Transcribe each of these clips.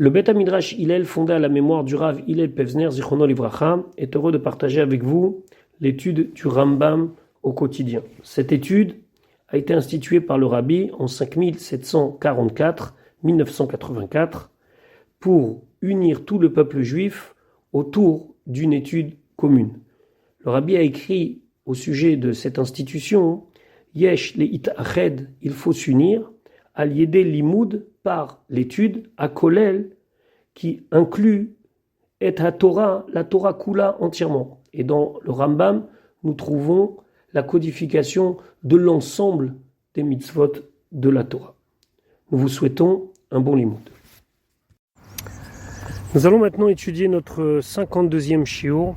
Le Beth Midrash Hillel, fondé à la mémoire du Rav Hillel Pevzner, Zichrono Livracha, est heureux de partager avec vous l'étude du Rambam au quotidien. Cette étude a été instituée par le Rabbi en 5744-1984 pour unir tout le peuple juif autour d'une étude commune. Le Rabbi a écrit au sujet de cette institution Yesh le itached, il faut s'unir, al yedé limoud, par l'étude, à Kolel, qui inclut et la Torah Kula entièrement. Et dans le Rambam, nous trouvons la codification de l'ensemble des mitzvot de la Torah. Nous vous souhaitons un bon limoud. Nous allons maintenant étudier notre 52e shiur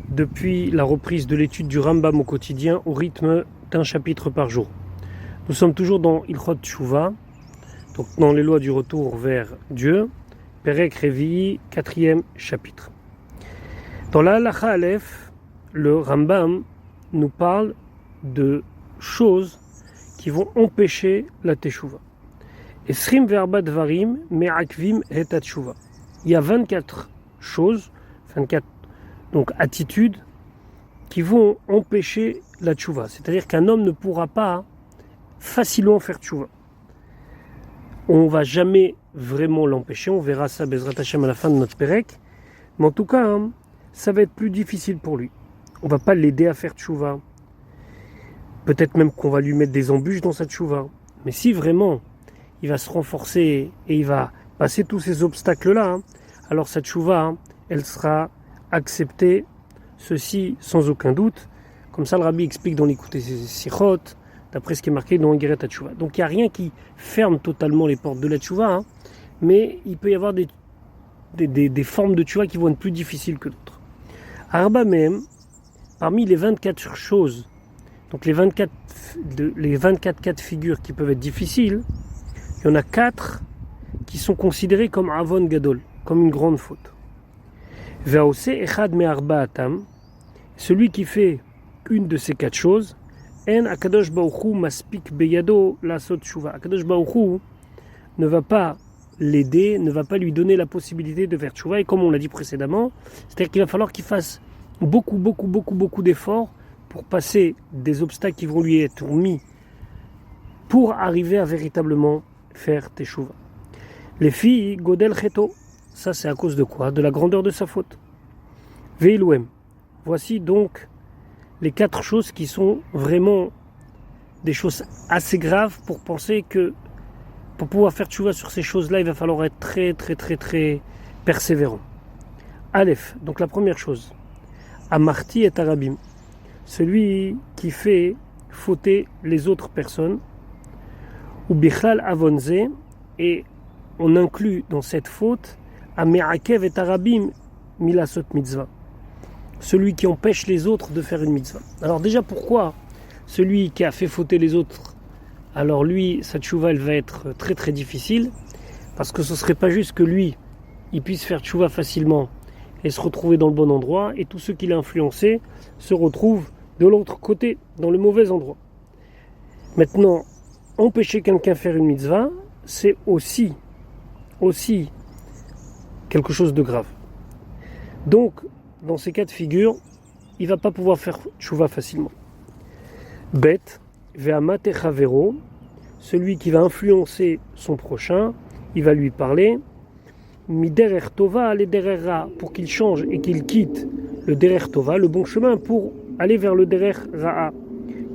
depuis la reprise de l'étude du Rambam au quotidien au rythme d'un chapitre par jour. Nous sommes toujours dans Ilchot Tshuva, donc dans les lois du retour vers Dieu, Perek Revi'i, 4e chapitre. Dans la Halacha Aleph, le Rambam nous parle de choses qui vont empêcher la Teshuva. Esrim verba dvarim me'akvim et teshuva. Il y a 24 choses, 24 donc attitudes qui vont empêcher la Teshuva. C'est-à-dire qu'un homme ne pourra pas facilement faire Teshuva. On ne va jamais vraiment l'empêcher, on verra ça Bezrat Hashem à la fin de notre Perek, mais en tout cas, ça va être plus difficile pour lui. On ne va pas l'aider à faire Teshuva. Peut-être même qu'on va lui mettre des embûches dans sa Teshuva. Mais si vraiment il va se renforcer et il va passer tous ces obstacles-là, alors sa Teshuva, elle sera acceptée, ceci sans aucun doute. Comme ça, le Rabbi explique dans l'Écoute Sichot, d'après ce qui est marqué dans Igeret HaTeshuva. Donc il n'y a rien qui ferme totalement les portes de la Teshuva, mais il peut y avoir des formes de Teshuva qui vont être plus difficiles que d'autres. Arba même, parmi les 24 choses, donc les 24 cas de figure qui peuvent être difficiles, il y en a 4 qui sont considérés comme Avon Gadol, comme une grande faute. Ve'ose echad me'arba atam, celui qui fait une de ces 4 choses, En Akadosh Baruch Hu maspik beyado lasot tshuva. Akadosh Baruch Hu ne va pas l'aider, ne va pas lui donner la possibilité de faire tshuva. Et comme on l'a dit précédemment, c'est-à-dire qu'il va falloir qu'il fasse beaucoup d'efforts pour passer des obstacles qui vont lui être mis pour arriver à véritablement faire teshuva. Les filles, godel cheto, ça c'est à cause de quoi? De la grandeur de sa faute. Veilouem. Voici donc les 4 choses qui sont vraiment des choses assez graves pour penser que pour pouvoir faire teshuva sur ces choses-là, il va falloir être très persévérant. Aleph, donc la première chose, Amarti et Arabim, celui qui fait fauter les autres personnes, ou Bichlal Avonze, et on inclut dans cette faute Ameakev et Arabim Milasot Mitzvah, celui qui empêche les autres de faire une mitzvah. Alors déjà, pourquoi celui qui a fait fauter les autres, alors lui, sa teshuva, elle va être très difficile, parce que ce ne serait pas juste que lui, il puisse faire teshuva facilement et se retrouver dans le bon endroit, et tous ceux qui l'ont influencé se retrouvent de l'autre côté, dans le mauvais endroit. Maintenant, empêcher quelqu'un de faire une mitzvah, c'est aussi quelque chose de grave. Donc, dans ces cas de figure, il ne va pas pouvoir faire teshuva facilement. Bet, ve'amat echavero, celui qui va influencer son prochain, il va lui parler, miderer tova le derer ra, pour qu'il change et qu'il quitte le derer tova, le bon chemin, pour aller vers le derer ra'a.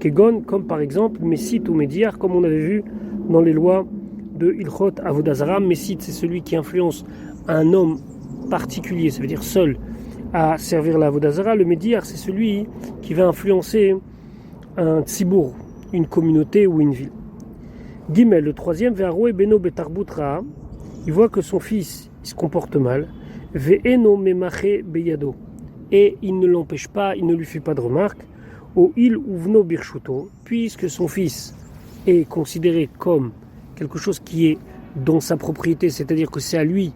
Kegon, comme par exemple Messit ou Médiar, comme on avait vu dans les lois de Ilchot Avodazara. Messit, c'est celui qui influence un homme particulier, ça veut dire seul, à servir la Avodazara. Le Médiar, c'est celui qui va influencer un tzibour, une communauté ou une ville. Gimel, le troisième, Ve'aroe beno betarbutra, il voit que son fils il se comporte mal. Ve'eno memache beyado, et il ne l'empêche pas, il ne lui fait pas de remarques. O il uvno birshuto, puisque son fils est considéré comme quelque chose qui est dans sa propriété, c'est-à-dire que c'est à lui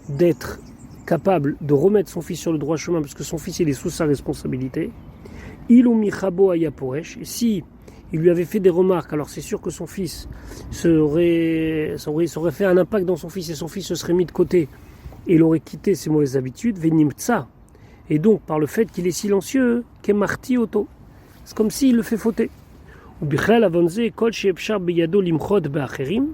d'être capable de remettre son fils sur le droit chemin, parce que son fils il est sous sa responsabilité. Il ou michabo ayaporesh, si il lui avait fait des remarques, alors c'est sûr que son fils ça aurait fait un impact dans son fils et son fils se serait mis de côté et il aurait quitté ses mauvaises habitudes, venimtsa. Et donc par le fait qu'il est silencieux, kemarti auto, c'est comme s'il le fait fauter. Ou bichlal avonze kol sheefshar beyado limchod be'acherim.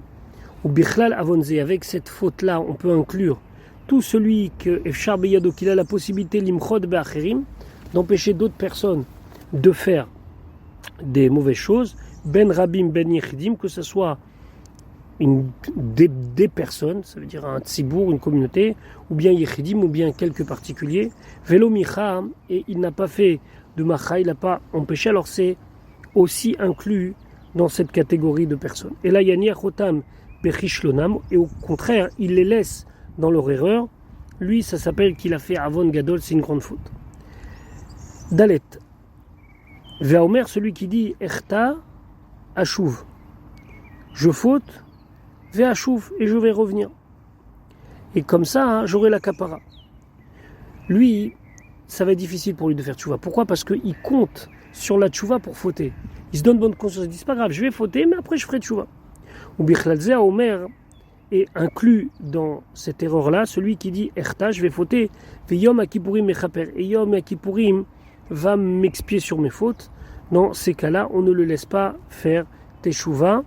Ou bichlal avonze, avec cette faute-là, on peut inclure tout celui que efshar beyado, qu'il a la possibilité limchod be'acherim, d'empêcher d'autres personnes de faire des mauvaises choses, ben rabim ben yechidim, que ce soit des personnes, ça veut dire un tzibour, une communauté, ou bien yechidim, ou bien quelques particuliers, velo micha, et il n'a pas fait de macha, il n'a pas empêché, alors c'est aussi inclus dans cette catégorie de personnes. Et là, yaniach otam bechishlonam, et au contraire, il les laisse dans leur erreur. Lui, ça s'appelle qu'il a fait avon gadol, c'est une grande faute. Dalet. Ve'omer, celui qui dit Echta Ashuv. Je faute, Ve'ashuv, et je vais revenir. Et comme ça, j'aurai la kapara. Lui, ça va être difficile pour lui de faire tchouva. Pourquoi ? Parce qu'il compte sur la tchouva pour fauter. Il se donne bonne conscience. Il dit c'est pas grave, je vais fauter, mais après je ferai tchouva. Ou Bichlalzeh Omer est inclus dans cette erreur-là, celui qui dit Echta, je vais fauter, Ve'yom Akipurim mechaper. Et Yom Akipurim va m'expier sur mes fautes. Dans ces cas-là, on ne le laisse pas faire teshuva.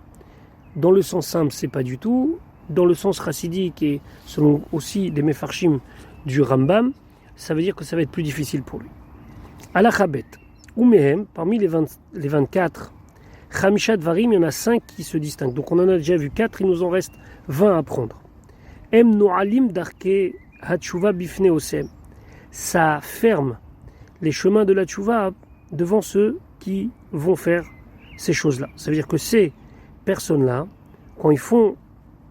Dans le sens simple, c'est pas du tout. Dans le sens chassidique et selon aussi des mefarshim du Rambam, ça veut dire que ça va être plus difficile pour lui. Alachabet, Umehem, parmi les 24, Chamisha Dvarim, il y en a 5 qui se distinguent. Donc on en a déjà vu 4, il nous en reste 20 à prendre. Em Noalim Darke Hatshuva Bifne Osem. Ça ferme les chemins de la tchouva devant ceux qui vont faire ces choses-là. Ça veut dire que ces personnes-là, quand ils font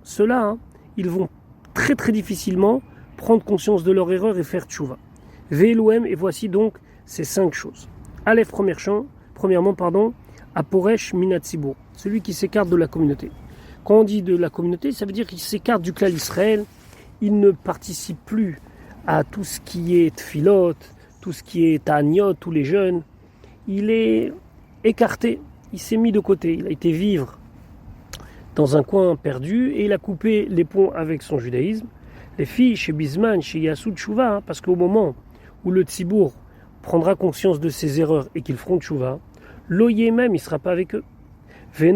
cela, ils vont très très difficilement prendre conscience de leur erreur et faire tchouva. Ve'eluem, et voici donc ces 5 choses. Aleph, premièrement, Aporesh Minatzibur, celui qui s'écarte de la communauté. Quand on dit de la communauté, ça veut dire qu'il s'écarte du clan Israël, il ne participe plus à tout ce qui est tfilot, tout ce qui est ta'aniot, tous les jeunes, il est écarté, il s'est mis de côté, il a été vivre dans un coin perdu et il a coupé les ponts avec son judaïsme. Les filles chez Bisman, chez Yassou Tchouva, parce qu'au moment où le tzibour prendra conscience de ses erreurs et qu'ils feront tchouva, l'oyer même, il ne sera pas avec eux. Et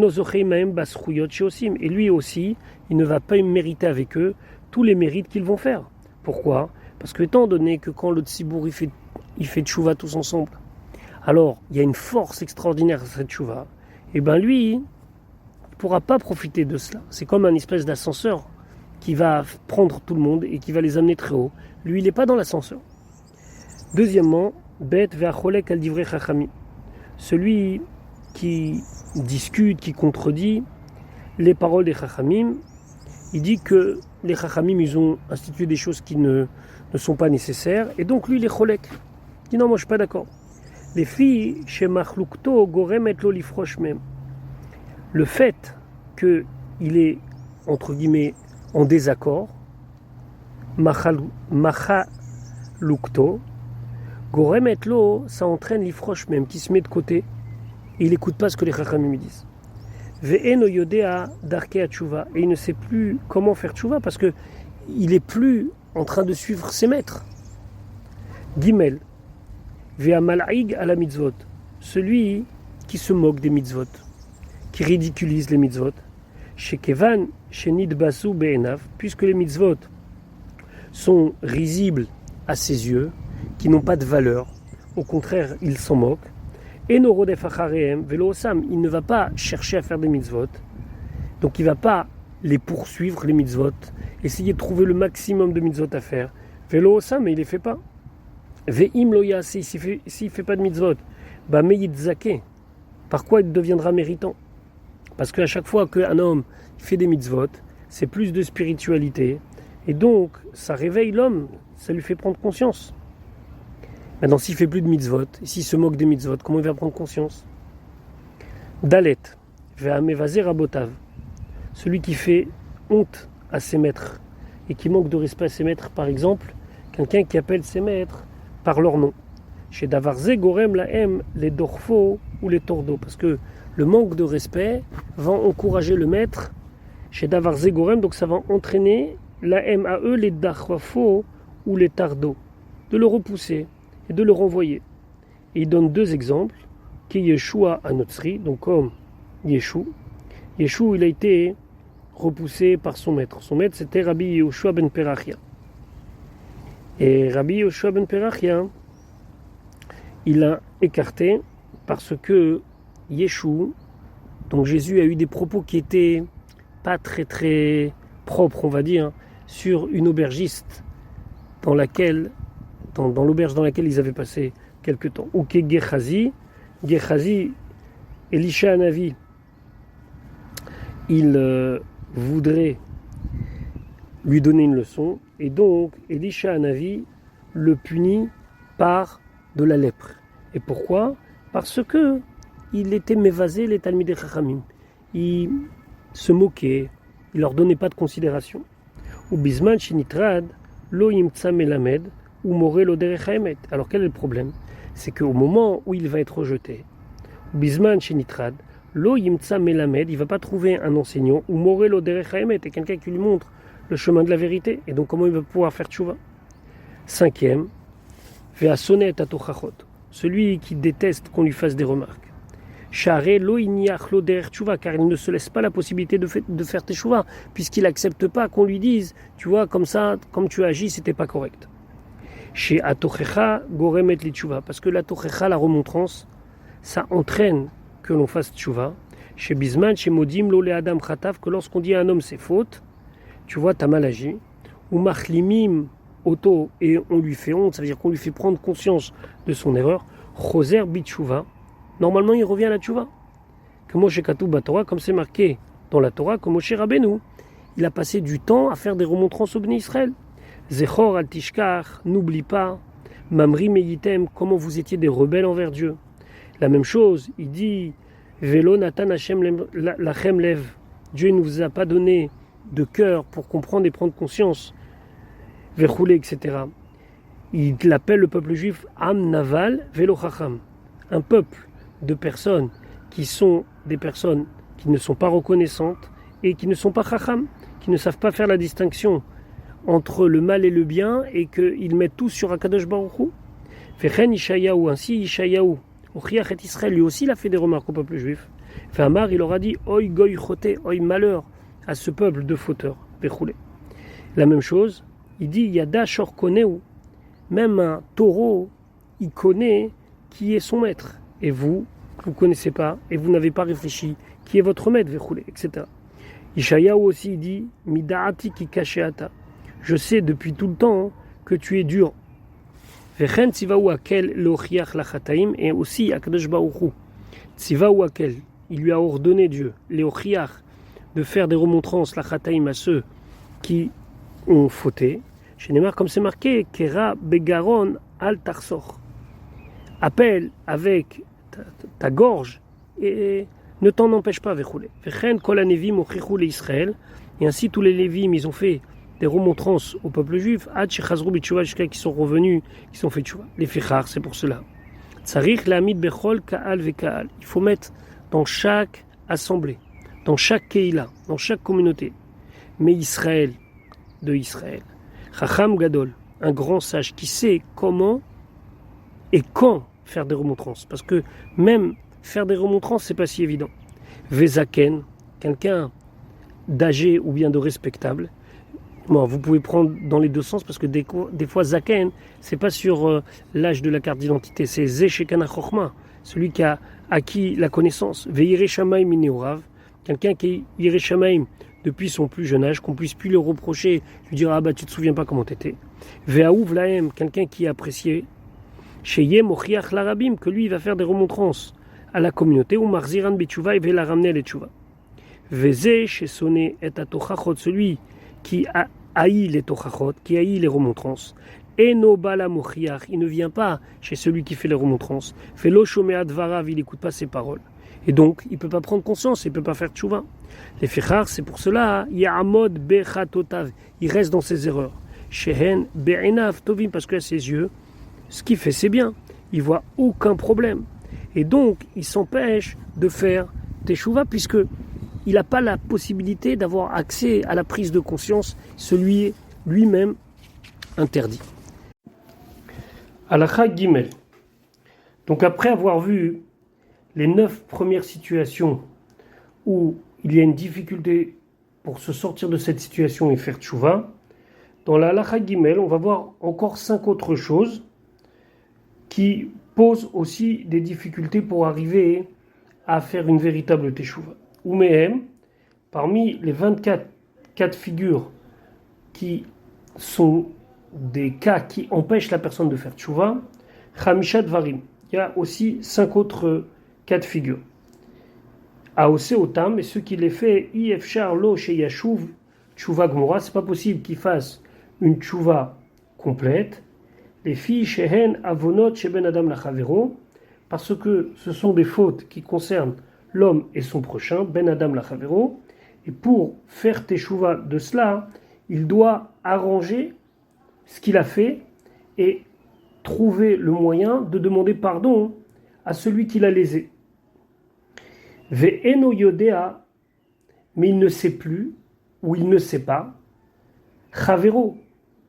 lui aussi, il ne va pas mériter avec eux tous les mérites qu'ils vont faire. Pourquoi ? Parce que étant donné que quand le tzibour il fait tchouva tous ensemble, alors il y a une force extraordinaire à cette tchouva, et bien lui, il ne pourra pas profiter de cela. C'est comme un espèce d'ascenseur qui va prendre tout le monde et qui va les amener très haut. Lui, il n'est pas dans l'ascenseur. Deuxièmement, Bet ve'acholek al divrei chachami. Celui qui discute, qui contredit les paroles des chachamim, il dit que les chachamim, ils ont institué des choses qui ne sont pas nécessaires, et donc lui, il est cholek. Il dit non, moi je ne suis pas d'accord. Les filles, chez Machlukto, Goremet lo lifrosh même. Le fait qu'il est, entre guillemets, en désaccord, Machalukto, Goremet lo, ça entraîne l'ifrosh même, qui se met de côté, et il n'écoute pas ce que les chachamim disent. Ve'eno yodea darke tchouva, et il ne sait plus comment faire tchouva, parce qu'il n'est plus en train de suivre ses maîtres. Gimel, ve'amal'ig à la mitzvot, celui qui se moque des mitzvot, qui ridiculise les mitzvot, shekevan shenid basu be'enav, puisque les mitzvot sont risibles à ses yeux, qui n'ont pas de valeur, au contraire, il s'en moque. Eno rodef acharehem velo osam, il ne va pas chercher à faire des mitzvot, donc il ne va pas les poursuivre, les mitzvot, essayer de trouver le maximum de mitzvot à faire. Velo osam, mais il ne les fait pas. Ve'im lo yase, s'il ne fait pas de mitzvot, bah meyit zake, par quoi il deviendra méritant ? Parce qu'à chaque fois qu'un homme fait des mitzvot, c'est plus de spiritualité, et donc ça réveille l'homme, ça lui fait prendre conscience. Maintenant, s'il ne fait plus de mitzvot, s'il se moque des mitzvot, comment il va prendre conscience ? Dalet, ve'amevazer rabotav, celui qui fait honte à ses maîtres et qui manque de respect à ses maîtres, par exemple, quelqu'un qui appelle ses maîtres par leur nom. Chez Davarze, Gorem, Lahem, les Dorfo ou les Tordo, parce que Le manque de respect va encourager le maître chez Davar Zegorem, donc ça va entraîner la MAE, les Dachwafo ou les Tardo, de le repousser et de le renvoyer. Et il donne deux exemples, qui est Yeshua à Notzri, donc comme Yeshua. Yeshua, il a été repoussé par son maître. Son maître, c'était Rabbi Yehoshua ben Perachia. Et Rabbi Yehoshua ben Perachia, il l'a écarté parce que Yeshua, donc Jésus a eu des propos qui étaient pas très très propres, on va dire, sur une aubergiste dans l'auberge dans laquelle ils avaient passé quelque temps. Ou que Gehazi, Elisha Hanavi, il voudrait lui donner une leçon, et donc Elisha Hanavi le punit par de la lèpre. Et pourquoi ? Parce que il était mévasé les Talmidei Chachamim. Il se moquait, il leur donnait pas de considération. Ou Bisman Shinitrad, Lo Yimtsa Melamed, ou Moré Lo Derech Haemet. Alors quel est le problème ? C'est qu'au moment où il va être rejeté, Bisman Shinitrad, Lo Yimtsa Melamed, il ne va pas trouver un enseignant, ou Moré Lo Derech Haemet, et quelqu'un qui lui montre le chemin de la vérité. Et donc comment il va pouvoir faire tchouva ? Cinquième, Ve'asonet atochachot, celui qui déteste qu'on lui fasse des remarques. Charé lo iniach lo derech tchouva, car il ne se laisse pas la possibilité de faire tchouva, puisqu'il n'accepte pas qu'on lui dise, tu vois, comme ça, comme tu as agi, c'était pas correct. Chez atochecha goremet li tchouva, parce que la tochecha, la remontrance, ça entraîne que l'on fasse tchouva. Chez bisman, chez modim lo le adam chatav, que lorsqu'on dit à un homme c'est faute, tu vois, t'as mal agi. Ou machlimim auto, et on lui fait honte, ça veut dire qu'on lui fait prendre conscience de son erreur. Choser bitchouva, normalement il revient à la tchouva. Que Moshe Katuv Torah, comme c'est marqué dans la Torah, comme Moshe Rabbeinu, il a passé du temps à faire des remontrances au Bnei Israël. Zechor al tishkar, n'oublie pas. Mamri meyitem, comment vous étiez des rebelles envers Dieu. La même chose, il dit Velo natan Hashem lachem lev. Dieu ne vous a pas donné de cœur pour comprendre et prendre conscience. Vechoulé, etc. Il appelle le peuple juif Am Naval Velo Chacham, un peuple de personnes qui sont des personnes qui ne sont pas reconnaissantes et qui ne sont pas Chacham, qui ne savent pas faire la distinction entre le mal et le bien et qu'ils mettent tout sur Akadosh Baruch Hu. Vechen Ishayahu, ainsi Ishayahu, Ochiach et Israël, lui aussi il a fait des remarques au peuple juif. Amar, il leur a dit Oi goy choté, oi malheur à ce peuple de fauteurs. Vechoulé. La même chose, il dit Yada Shor Koneu, même un taureau, il connaît qui est son maître. Et vous ne connaissez pas, et vous n'avez pas réfléchi qui est votre maître, Vechoulé, etc. Ishayahu aussi dit Midaati ki kasheata. Je sais depuis tout le temps que tu es dur. Vechen tzivahu akel lochiach lachataim, et aussi Akadosh Baruch Hu. Tzivahu akel, il lui a ordonné Dieu, leochiach, de faire des remontrances lachataim à ceux qui ont fauté. Chez Neymar, comme c'est marqué, Kera begaron al tarsor. Appelle avec ta gorge et ne t'en empêche pas, Vechoulé. Vechen kol hanevim ochichu Israël, et ainsi tous les lévim, ils ont fait des remontrances au peuple juif, ad shechazru b'tshuva, jusqu'à qui sont revenus, qui sont fait tchouva. Les fichar, c'est pour cela. Tsarich la'amid bechol ka'al ve'ka'al. Il faut mettre dans chaque assemblée, dans chaque keila, dans chaque communauté, mais Israël, de Israël. Chacham Gadol, un grand sage qui sait comment et quand faire des remontrances. Parce que même faire des remontrances, c'est pas si évident. Vezaken, quelqu'un d'âgé ou bien de respectable. Bon, vous pouvez prendre dans les deux sens parce que des fois Zaken, c'est pas sur l'âge de la carte d'identité, c'est Zeshekana Chochma, celui qui a acquis la connaissance. Ve'yireh Shamaim mineorav, quelqu'un qui est Yireh Shamaim depuis son plus jeune âge, qu'on puisse plus le reprocher, lui dire ah bah tu te souviens pas comment t'étais. Ve'aouv lahem, quelqu'un qui est apprécié. Sheyem ochiach larabim, que lui il va faire des remontrances à la communauté, ou marziran betchouva, il va la ramener à l'étchouva. Veze shesone et atochachot, celui qui haït les tochachot, qui haït les remontrances. Eno bala mochiach, il ne vient pas chez celui qui fait les remontrances. Velo shomeat varav, il n'écoute pas ses paroles. Et donc, il ne peut pas prendre conscience, il ne peut pas faire tchouva. Les fichar, c'est pour cela, ya'amod bechatotav, il reste dans ses erreurs. Shehen be'enav tovim, parce qu'à ses yeux, ce qu'il fait, c'est bien. Il voit aucun problème. Et donc, il s'empêche de faire teshuva puisque il n'a pas la possibilité d'avoir accès à la prise de conscience, celui lui-même interdit. Halakha Gimel. Donc après avoir vu les 9 premières situations où il y a une difficulté pour se sortir de cette situation et faire teshuva, dans la Halakha Gimel, on va voir encore 5 autres choses qui posent aussi des difficultés pour arriver à faire une véritable teshuva. Umehem, parmi les 24 cas de figure qui sont des cas qui empêchent la personne de faire teshuva, Chamisha Dvarim. Il y a aussi 5 autres cas de figure. Aose Otam, et ceux qui les fait, Ifshar Lo Sheyashuv Teshuva Gmora, c'est pas possible qu'ils fassent une teshuva complète. Les filles Shehen Avonot Sheben Adam Lachavero, parce que ce sont des fautes qui concernent l'homme et son prochain, Ben Adam Lachavero, et pour faire teshuva de cela, il doit arranger ce qu'il a fait et trouver le moyen de demander pardon à celui qui l'a lésé. Ve'eno yodea, mais il ne sait plus, ou il ne sait pas, Chavero,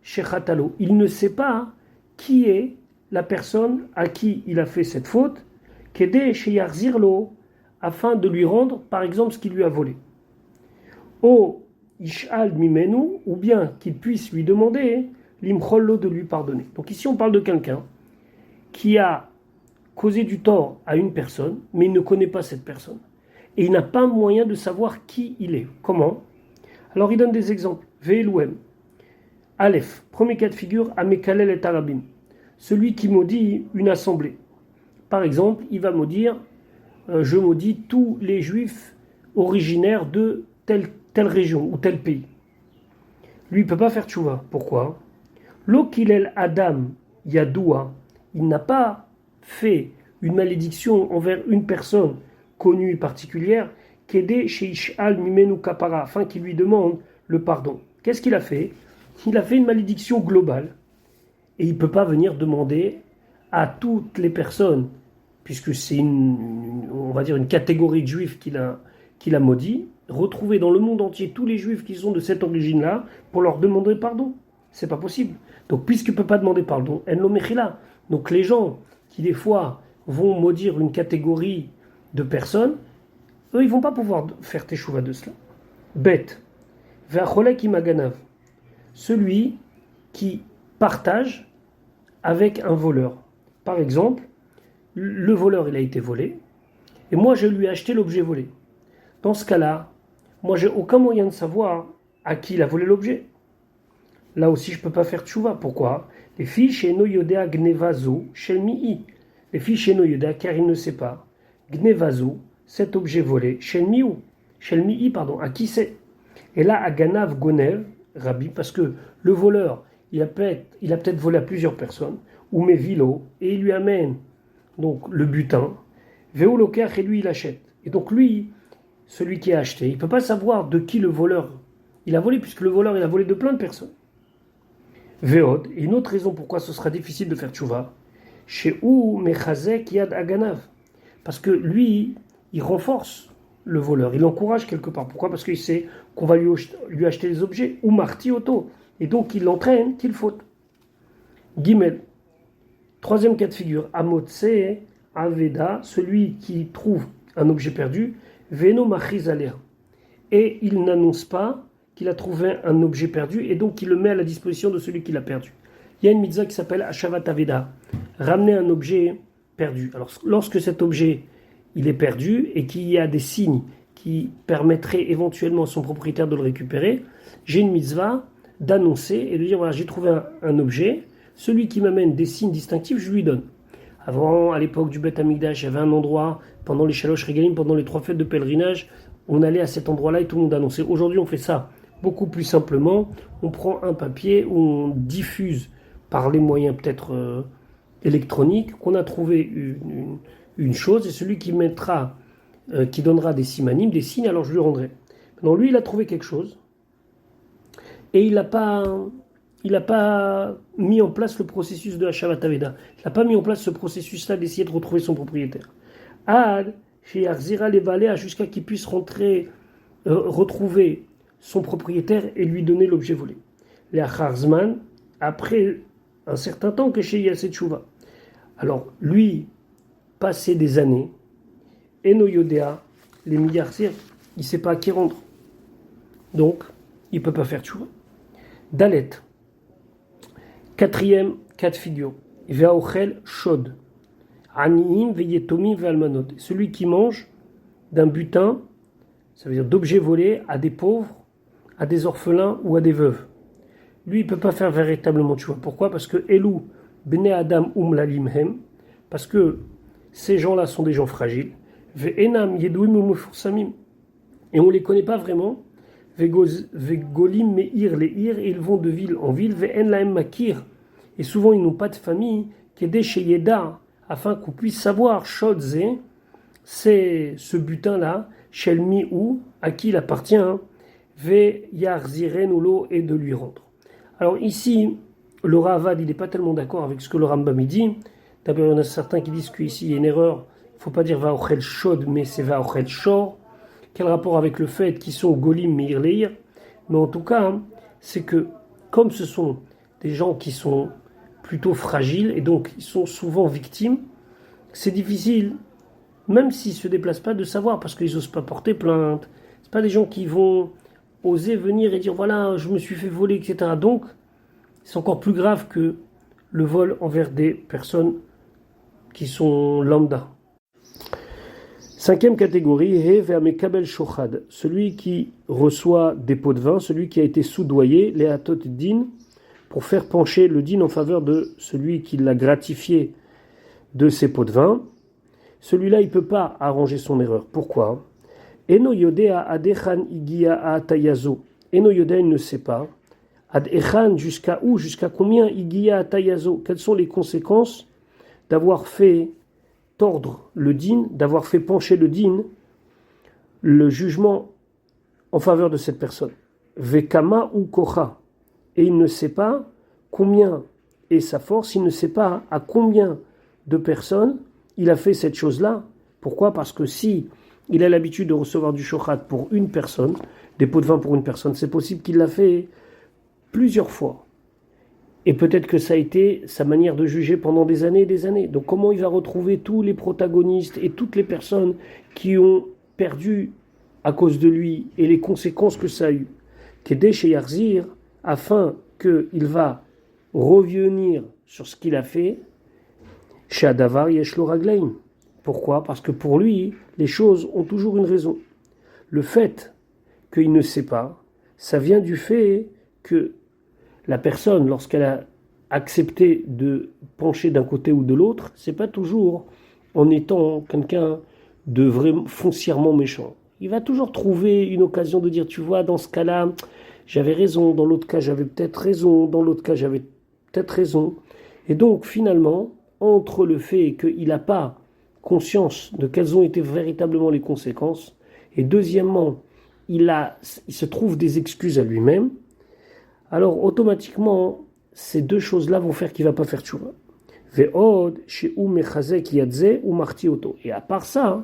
Shechatalo, il ne sait pas qui est la personne à qui il a fait cette faute, Kede Sheyarzirlo, afin de lui rendre, par exemple, ce qu'il lui a volé. O Ishal Mimenu, ou bien qu'il puisse lui demander, Limchollo, de lui pardonner. Donc ici on parle de quelqu'un qui a causé du tort à une personne, mais il ne connaît pas cette personne. Et il n'a pas moyen de savoir qui il est. Comment? Alors il donne des exemples. Ve'eluem. Aleph, premier cas de figure, Amekalel et Tarabim. Celui qui maudit une assemblée. Par exemple, il va maudire, je maudis tous les juifs originaires de telle région ou tel pays. Lui, il ne peut pas faire tchouva. Pourquoi? L'okilel Adam Yadoua, il n'a pas fait une malédiction envers une personne connue et particulière, Kede Sheishal Mimenu Kapara, afin qu'il lui demande le pardon. Qu'est-ce qu'il a fait? Il a fait une malédiction globale. Et il ne peut pas venir demander à toutes les personnes, puisque c'est on va dire une catégorie de juifs qu'il a maudit, retrouver dans le monde entier tous les juifs qui sont de cette origine-là pour leur demander pardon. C'est pas possible. Donc, puisqu'il ne peut pas demander pardon, en l'omechila. Donc, les gens qui, des fois, vont maudire une catégorie de personnes, eux, ils ne vont pas pouvoir faire teshuva de cela. Bête. Ve'acholek imaganav. Celui qui partage avec un voleur. Par exemple, le voleur, il a été volé, et moi, je lui ai acheté l'objet volé. Dans ce cas-là, moi, j'ai aucun moyen de savoir à qui il a volé l'objet. Là aussi, je ne peux pas faire tchouva. Pourquoi? Les filles chez Noyodea Gnevazo, Shelmi'i. Les filles chez Noyodea, car il ne sait pas. Gnevazo, cet objet volé, Shelmi'i, pardon, à qui c'est? Et là, à Ganav Gonev, Rabbi, parce que le voleur, il a peut-être volé à plusieurs personnes, ou Mevilo, et il lui amène donc le butin, Veolokach, et lui, il achète. Et donc lui, celui qui a acheté, il ne peut pas savoir de qui le voleur il a volé, puisque le voleur, il a volé de plein de personnes. Veod, et une autre raison pourquoi ce sera difficile de faire tchouva, chez ou Mechazek Yad Aganav, parce que lui, il renforce le voleur, il l'encourage quelque part. Pourquoi? Parce qu'il sait qu'on va lui acheter des objets, ou Marti Auto, et donc il l'entraîne qu'il faute. Gimel, troisième cas de figure, Amotse Aveda, celui qui trouve un objet perdu, Veno Machiz Alea, et il n'annonce pas qu'il a trouvé un objet perdu, et donc il le met à la disposition de celui qui l'a perdu. Il y a une mitzvah qui s'appelle Ashavat Aveda, ramener un objet perdu. Alors lorsque cet objet il est perdu et qu'il y a des signes qui permettraient éventuellement à son propriétaire de le récupérer, j'ai une mitzvah d'annoncer et de dire voilà, j'ai trouvé un objet, celui qui m'amène des signes distinctifs, je lui donne. Avant, à l'époque du Beth Amikdash, il y avait un endroit, pendant les Shalosh Regalim, pendant les 3 fêtes de pèlerinage, on allait à cet endroit-là et tout le monde annonçait. Aujourd'hui, on fait ça beaucoup plus simplement. On prend un papier où on diffuse par les moyens peut-être électroniques qu'on a trouvé une chose, et celui qui mettra, qui donnera des simanim, des signes, alors je lui rendrai. Maintenant, lui, il a trouvé quelque chose, et il n'a pas mis en place le processus de Hashavat Aveda. Il n'a pas mis en place ce processus-là d'essayer de retrouver son propriétaire. Ad chez Arzira Levalea jusqu'à qu'il puisse retrouver son propriétaire et lui donner l'objet volé. Les Acharzman, après un certain temps que chez Yasetchouva. Alors, lui, passé des années, Eno Yodea, les milliardaires, il ne sait pas à qui rendre. Donc, il ne peut pas faire tchouva. Dalet, quatrième cas de figure. Ve'aochel shod. Aniim ve'yetomim ve'almanot. Celui qui mange d'un butin, ça veut dire d'objets volés à des pauvres, à des orphelins ou à des veuves. Lui, il ne peut pas faire véritablement tchouva. Pourquoi? Parce que Elou, Bnei Adam Umlalimhem, parce que ces gens-là sont des gens fragiles. Ve'enam yedouim umufursamim. Et on ne les connaît pas vraiment. Ve'golim me'ir le'ir, et ils vont de ville en ville. Ve'en laem makir. Et souvent, ils n'ont pas de famille. Kedé chez Yeda, afin qu'on puisse savoir, Shodze, c'est ce butin-là, Shelmi ou, à qui il appartient, Ve'yarziren ulo, et de lui rendre. Alors ici, le Ravad, il n'est pas tellement d'accord avec ce que le Rambam dit. D'abord, il y en a certains qui disent qu'ici, il y a une erreur. Il ne faut pas dire Vaochel Shod, mais c'est Vaochel Shor. Quel rapport avec le fait qu'ils sont Golim Meir Leir? Mais en tout cas, c'est que, comme ce sont des gens qui sont plutôt fragiles, et donc ils sont souvent victimes, c'est difficile, même s'ils ne se déplacent pas, de savoir, parce qu'ils n'osent pas porter plainte. Ce pas des gens qui vont oser venir et dire voilà, je me suis fait voler, etc. Donc, c'est encore plus grave que le vol envers des personnes qui sont lambda. Cinquième catégorie, Kabel Shochad, celui qui reçoit des pots de vin, celui qui a été soudoyé, les Hatot Din, pour faire pencher le din en faveur de celui qui l'a gratifié de ses pots de vin. Celui-là, il ne peut pas arranger son erreur. Pourquoi? Eno Yodea Adechan Igia Atayazo. Eno Yodea, il ne sait pas. Adechan, jusqu'à où? Jusqu'à combien Igia Atayazo? Quelles sont les conséquences d'avoir fait tordre le din, d'avoir fait pencher le din, le jugement en faveur de cette personne? Vekama ou Kocha. Et il ne sait pas combien est sa force, il ne sait pas à combien de personnes il a fait cette chose-là. Pourquoi? Parce que si il a l'habitude de recevoir du shochat pour une personne, des pots de vin pour une personne, c'est possible qu'il l'a fait plusieurs fois. Et peut-être que ça a été sa manière de juger pendant des années et des années. Donc comment il va retrouver tous les protagonistes et toutes les personnes qui ont perdu à cause de lui et les conséquences que ça a eu? Kedé chez Yarzir, afin qu'il va revenir sur ce qu'il a fait, chez Adavar Yeshlo Ragleim. Pourquoi? Parce que pour lui, les choses ont toujours une raison. Le fait qu'il ne sait pas, ça vient du fait que la personne, lorsqu'elle a accepté de pencher d'un côté ou de l'autre, c'est pas toujours en étant quelqu'un de vraiment foncièrement méchant. Il va toujours trouver une occasion de dire, tu vois, dans ce cas-là, j'avais raison, dans l'autre cas, j'avais peut-être raison, dans l'autre cas, j'avais peut-être raison. Et donc, finalement, entre le fait qu'il n'a pas conscience de quelles ont été véritablement les conséquences, et deuxièmement, il se trouve des excuses à lui-même, alors automatiquement, ces deux choses-là vont faire qu'il ne va pas faire tchouva. Ve'od, chez ou mechazek yadze ou marti auto. Et à part ça,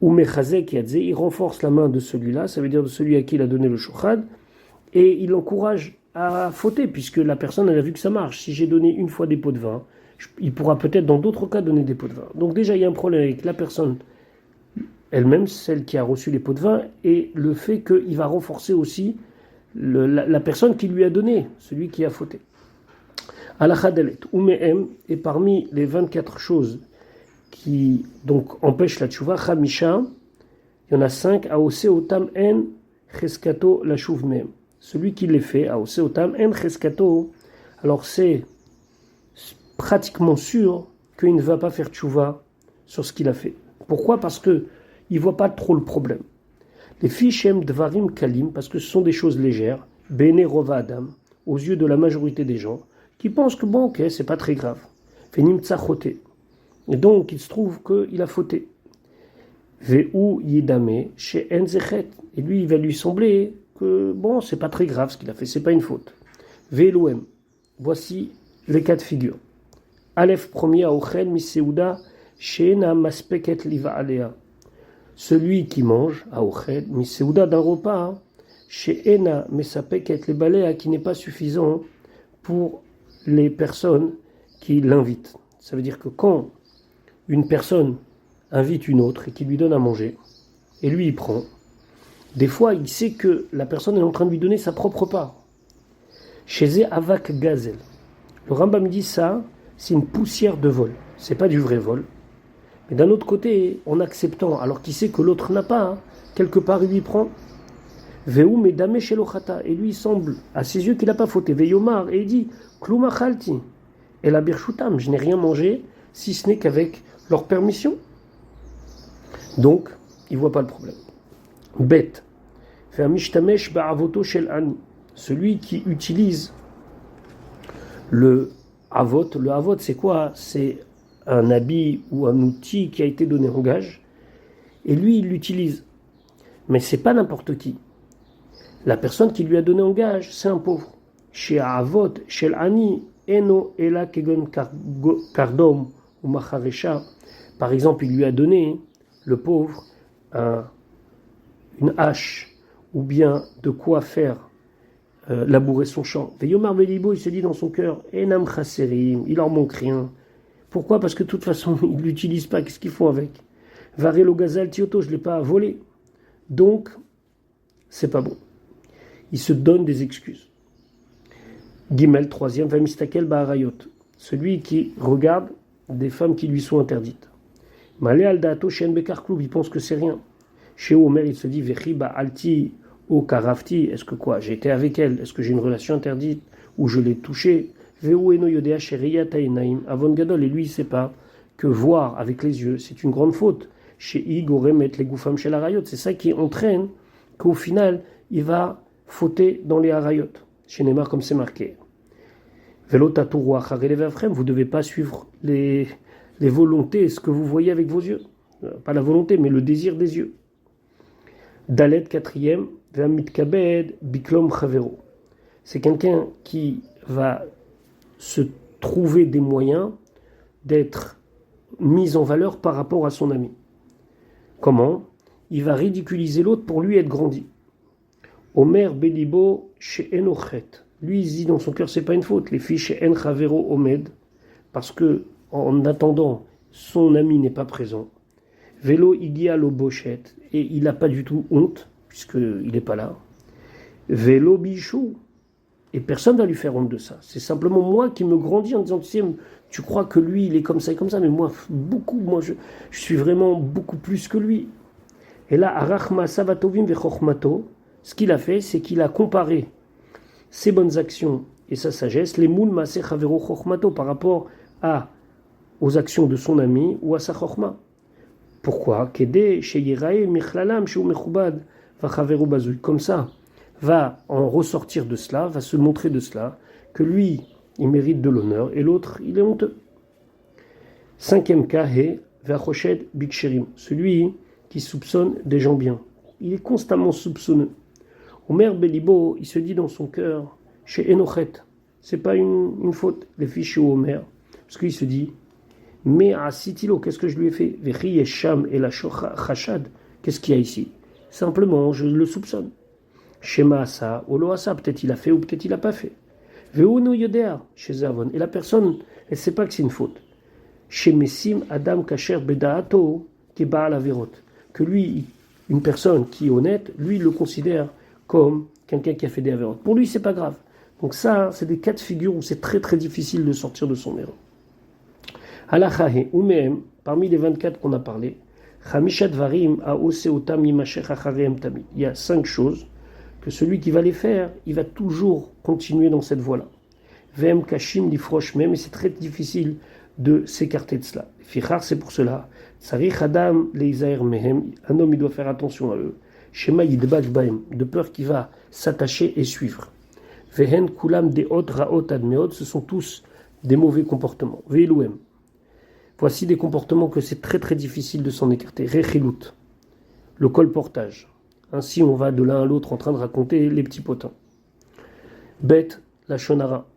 ou mechazek yadze, il renforce la main de celui-là, ça veut dire de celui à qui il a donné le shochad, et il l'encourage à fauter, puisque la personne, elle a vu que ça marche. Si j'ai donné une fois des pots de vin, il pourra peut-être dans d'autres cas donner des pots de vin. Donc déjà, il y a un problème avec la personne elle-même, celle qui a reçu les pots de vin, et le fait qu'il va renforcer aussi la personne qui lui a donné, celui qui a fauté. Al-Khadalet, Umehem, et parmi les 24 choses qui donc empêchent la tchouva, Khamisha, il y en a 5, Aose Otam En Cheskato la Chouvmem. Celui qui les fait, Aose Otam En Cheskato, alors c'est pratiquement sûr qu'il ne va pas faire tchouva sur ce qu'il a fait. Pourquoi? Parce qu'il ne voit pas trop le problème. Les fichem dvarim kalim, parce que ce sont des choses légères, bene rova adam, aux yeux de la majorité des gens, qui pensent que bon, ok, c'est pas très grave. Fenim tsachoté. Et donc, il se trouve qu'il a fauté. Veu yidame chez enzechet. Et lui, il va lui sembler que bon, c'est pas très grave ce qu'il a fait, c'est pas une faute. Ve'eloem. Voici les cas de figure. Aleph premier, Aochel, Miseuda, Sheena Maspeket Liva Alea. celui qui mange, Aoched, Miseuda d'un repas, chez Ena, Mesapeket, les balais, qui n'est pas suffisant pour les personnes qui l'invitent. Ça veut dire que quand une personne invite une autre et qui lui donne à manger, et lui il prend, des fois il sait que la personne est en train de lui donner sa propre part. Chez Avak Gazel. Le Rambam dit ça, c'est une poussière de vol. C'est pas du vrai vol. Mais d'un autre côté, en acceptant, alors qu'il sait que l'autre n'a pas, quelque part il lui prend. Veu medame shelochata. Et lui il semble à ses yeux qu'il n'a pas fauté. Veyomar. Et il dit Kluma chalti. Et la birchutam, je n'ai rien mangé, si ce n'est qu'avec leur permission. Donc, il ne voit pas le problème. Bête. Mishtamesh ba'avoto shel ani. Celui qui utilise le avot. Le avot, c'est quoi? C'est un habit ou un outil qui a été donné en gage. Et lui, il l'utilise. Mais c'est pas n'importe qui. La personne qui lui a donné en gage, c'est un pauvre. Chez avot, shel ani, eno ela kegon kardom ou macharesha. Par exemple, il lui a donné, le pauvre, une hache ou bien de quoi faire labourer son champ. Veyomar velibo, il se dit dans son cœur, enam chaserim, il en manque rien. Pourquoi? Parce que de toute façon, il ne l'utilise pas. Qu'est-ce qu'ils font avec? Varelo gazal tioto, je ne l'ai pas volé. Donc, c'est pas bon. Il se donne des excuses. Gimel, troisième, vamistakel ba'arayot. Celui qui regarde des femmes qui lui sont interdites. Malé al daato shen bekar kloub, il pense que c'est rien. Chez Omer, il se dit, vechi ba'alti o karafti, est-ce que quoi? J'ai été avec elle, est-ce que j'ai une relation interdite? Ou je l'ai touchée? Veu eno yodea sheriyat hainaim, avon gadol, et lui, il ne sait pas que voir avec les yeux, c'est une grande faute. Chez Igor mettre les goufam chez la rayot, c'est ça qui entraîne qu'au final, il va fauter dans les harayot. Chez Neymar, comme c'est marqué. Velo tatourou acharele vafrem, vous ne devez pas suivre les volontés, ce que vous voyez avec vos yeux. Pas la volonté, mais le désir des yeux. Dalet, quatrième, Vamitkabed, Biklom Chavero. C'est quelqu'un qui va se trouver des moyens d'être mis en valeur par rapport à son ami. Comment? Il va ridiculiser l'autre pour lui être grandi. Omer Belibo chez Enochet. Lui, il dit dans son cœur, c'est pas une faute. Les filles chez En Chavero Omed, parce que en attendant, son ami n'est pas présent. Vélo Igia lo Bochet, et il n'a pas du tout honte, puisqu'il n'est pas là. Vélo Bichou, et personne ne va lui faire honte de ça. C'est simplement moi qui me grandis en disant, tu sais, tu crois que lui, il est comme ça et comme ça, mais moi, je suis vraiment beaucoup plus que lui. Et là, Arachma Savatovim Vechochmato, ce qu'il a fait, c'est qu'il a comparé ses bonnes actions et sa sagesse, les Moul Maseh Chavero Chochmato, par rapport aux actions de son ami ou à sa Chochma. Pourquoi? Comme ça, va en ressortir de cela, va se montrer de cela, que lui, il mérite de l'honneur, et l'autre, il est honteux. Cinquième cas, celui qui soupçonne des gens bien. Il est constamment soupçonneux. Omer Belibo, il se dit dans son cœur, chez Enochet, c'est pas une faute, les fiches chez Omer, parce qu'il se dit, mais à Sitilo, qu'est-ce que je lui ai fait? Vechi Sham et la Chachad, qu'est-ce qu'il y a ici? Simplement, je le soupçonne. Shema Asa, Olo Asa, peut-être il a fait ou peut-être il n'a pas fait. Veuno Yodea, chez Zavon, et la personne, elle ne sait pas que c'est une faute. Chez Messim Adam Kacher Bedaato, Keba la Verot, que lui, une personne qui est honnête, lui, il le considère comme quelqu'un qui a fait des avérotes. Pour lui, c'est pas grave. Donc ça, c'est des cas de figure où c'est très très difficile de sortir de son erreur. Halachahe, Umeem, parmi les 24 qu'on a parlé, Chamishat Varim a Oseotam Yimashech Achareem Tamid. Il y a 5 choses que celui qui va les faire, il va toujours continuer dans cette voie-là. Vem Kashim Lifrosh même, et c'est très difficile de s'écarter de cela. Fichar, c'est pour cela. Tsarich Adam Leizaer Mehem, un homme, il doit faire attention à eux. Shema Yidbak Baem, de peur qu'il va s'attacher et suivre. Vehen Kulam Deot Raot Admeot, ce sont tous des mauvais comportements. Veilouem. Voici des comportements que c'est très très difficile de s'en écarter. Rechilut, le colportage. Ainsi on va de l'un à l'autre en train de raconter les petits potins. Bet, la shonara,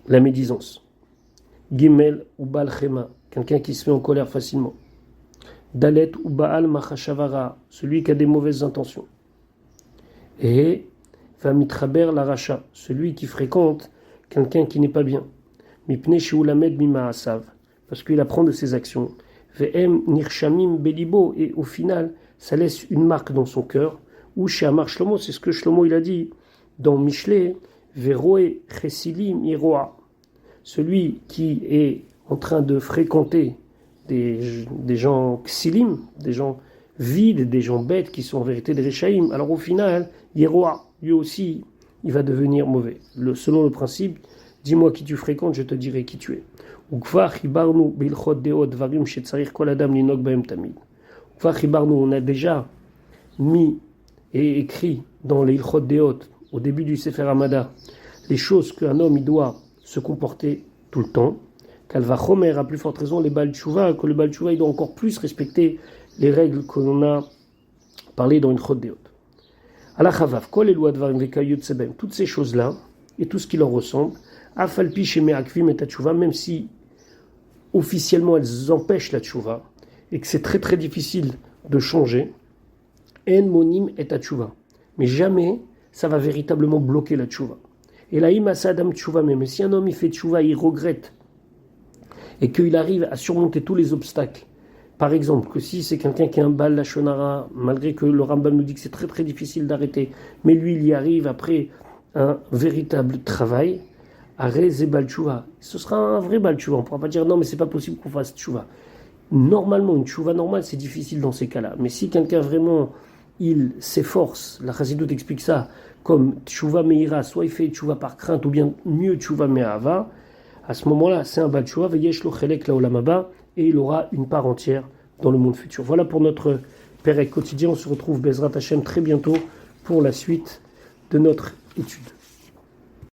la médisance. Gimel ou balchema, quelqu'un qui se met en colère facilement. Dalet ou Baal Machashavara, celui qui a des mauvaises intentions. Et Vamitraber la Racha, celui qui fréquente quelqu'un qui n'est pas bien. Mipne Sheulamed Mimaasav, parce qu'il apprend de ses actions. Ve'em Nirshamim Belibo, et au final, ça laisse une marque dans son cœur. Ou chez Amar Shlomo, c'est ce que Shlomo il a dit dans Michelet, Veroe Chesilim Iroa, celui qui est en train de fréquenter des gens ksilim, des gens vides, des gens bêtes qui sont en vérité des Rechaïm, alors au final, Iroa, lui aussi, il va devenir mauvais. Selon le principe, dis-moi qui tu fréquentes, je te dirai qui tu es. On a déjà mis et écrit dans les Ilchot Deot, au début du Sefer Hamada, les choses qu'un homme il doit se comporter tout le temps. Kalva Chomer, à plus forte raison, les Baal Tshuva, que le Baal Tshuva il doit encore plus respecter les règles que l'on a parlé dans Ilchot Deot. Allah Chavav, Kol Elou Advarim Vekayut Sebem, toutes ces choses-là et tout ce qui leur ressemble, Afalpi Sheme Akvim et Tshuva, même si officiellement elles empêchent la Tshuva et que c'est très très difficile de changer. En monim et tshuva. Mais jamais ça va véritablement bloquer la tshuva. Et là, adam tshuva même. Si un homme il fait tshuva, il regrette et qu'il arrive à surmonter tous les obstacles. Par exemple, que si c'est quelqu'un qui a un bal lachonara, malgré que le Rambam nous dit que c'est très très difficile d'arrêter, mais lui il y arrive après un véritable travail. Arrêt et bal tshuva. Ce sera un vrai bal tshuva. On ne pourra pas dire non, mais c'est pas possible qu'on fasse tshuva. Normalement, une tshuva normale, c'est difficile dans ces cas-là. Mais si quelqu'un vraiment il s'efforce, la Chassidoute explique ça comme tshuva meira, soit il fait tshuva par crainte ou bien mieux tshuva me'ava, à ce moment-là c'est un bal tshuva veyesh lo chelek laolam haba et il aura une part entière dans le monde futur. Voilà pour notre Pérec quotidien, on se retrouve Bezrat Hashem très bientôt pour la suite de notre étude.